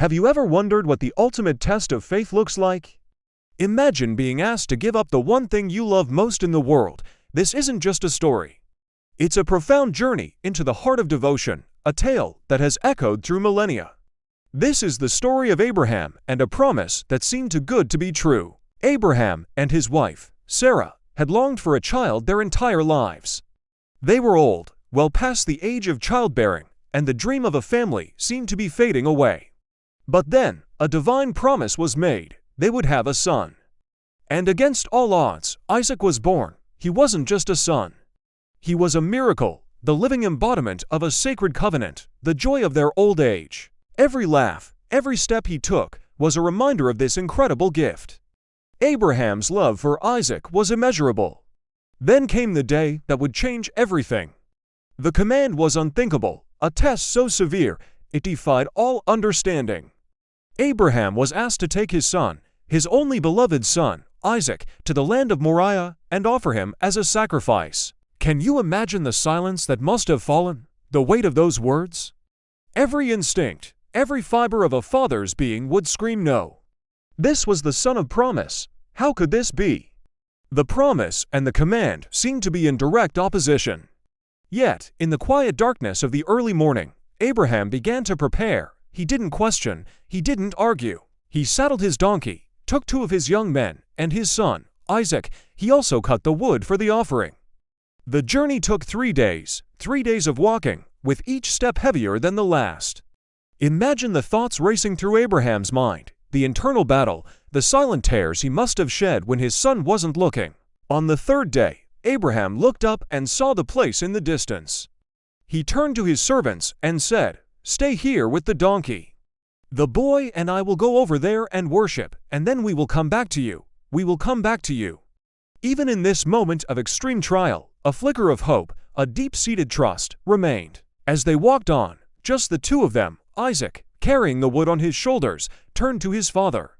Have you ever wondered what the ultimate test of faith looks like? Imagine being asked to give up the one thing you love most in the world. This isn't just a story. It's a profound journey into the heart of devotion, a tale that has echoed through millennia. This is the story of Abraham and a promise that seemed too good to be true. Abraham and his wife, Sarah, had longed for a child their entire lives. They were old, well past the age of childbearing, and the dream of a family seemed to be fading away. But then, a divine promise was made. They would have a son. And against all odds, Isaac was born. He wasn't just a son. He was a miracle, the living embodiment of a sacred covenant, the joy of their old age. Every laugh, every step he took, was a reminder of this incredible gift. Abraham's love for Isaac was immeasurable. Then came the day that would change everything. The command was unthinkable, a test so severe, it defied all understanding. Abraham was asked to take his son, his only beloved son, Isaac, to the land of Moriah and offer him as a sacrifice. Can you imagine the silence that must have fallen? The weight of those words? Every instinct, every fiber of a father's being would scream no. This was the son of promise. How could this be? The promise and the command seemed to be in direct opposition. Yet, in the quiet darkness of the early morning, Abraham began to prepare. He didn't question, he didn't argue. He saddled his donkey, took 2 of his young men, and his son, Isaac. He also cut the wood for the offering. The journey took 3 days, 3 days of walking, with each step heavier than the last. Imagine the thoughts racing through Abraham's mind, the internal battle, the silent tears he must have shed when his son wasn't looking. On the 3rd day, Abraham looked up and saw the place in the distance. He turned to his servants and said, "Stay here with the donkey. The boy and I will go over there and worship, and then we will come back to you. We will come back to you." Even in this moment of extreme trial, a flicker of hope, a deep-seated trust, remained. As they walked on, just the 2 of them, Isaac, carrying the wood on his shoulders, turned to his father.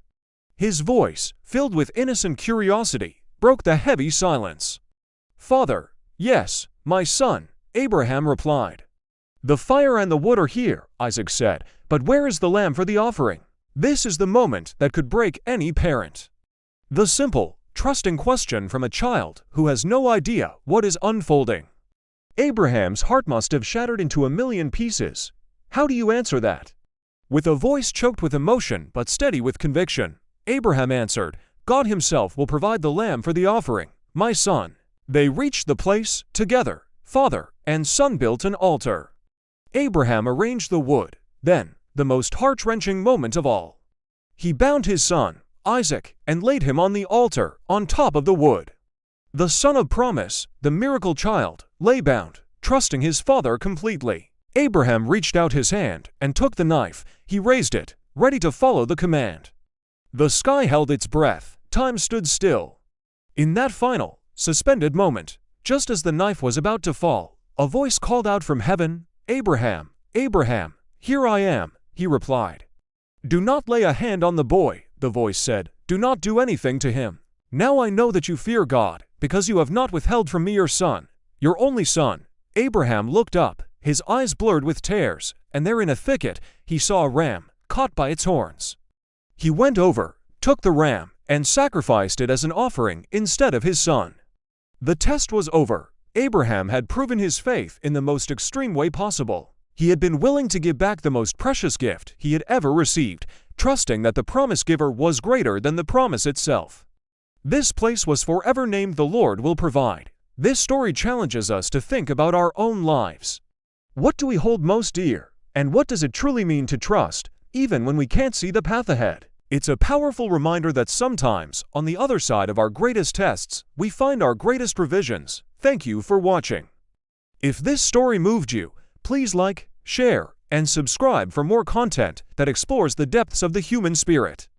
His voice, filled with innocent curiosity, broke the heavy silence. "Father." "Yes, my son," Abraham replied. "The fire and the wood are here," Isaac said, "but where is the lamb for the offering?" This is the moment that could break any parent. The simple, trusting question from a child who has no idea what is unfolding. Abraham's heart must have shattered into a million pieces. How do you answer that? With a voice choked with emotion but steady with conviction, Abraham answered, "God himself will provide the lamb for the offering, my son." They reached the place, together. Father and son built an altar. Abraham arranged the wood. Then, the most heart-wrenching moment of all. He bound his son, Isaac, and laid him on the altar, on top of the wood. The son of promise, the miracle child, lay bound, trusting his father completely. Abraham reached out his hand and took the knife. He raised it, ready to follow the command. The sky held its breath. Time stood still. In that final, suspended moment, just as the knife was about to fall, a voice called out from heaven, "Abraham, Abraham, here I am," he replied. "Do not lay a hand on the boy," the voice said. "Do not do anything to him. Now I know that you fear God, because you have not withheld from me your son, your only son." Abraham looked up, his eyes blurred with tears, and there in a thicket, he saw a ram, caught by its horns. He went over, took the ram, and sacrificed it as an offering instead of his son. The test was over. Abraham had proven his faith in the most extreme way possible. He had been willing to give back the most precious gift he had ever received, trusting that the promise giver was greater than the promise itself. This place was forever named "The Lord Will Provide." This story challenges us to think about our own lives. What do we hold most dear? And what does it truly mean to trust, even when we can't see the path ahead? It's a powerful reminder that sometimes, on the other side of our greatest tests, we find our greatest revisions. Thank you for watching. If this story moved you, please like, share, and subscribe for more content that explores the depths of the human spirit.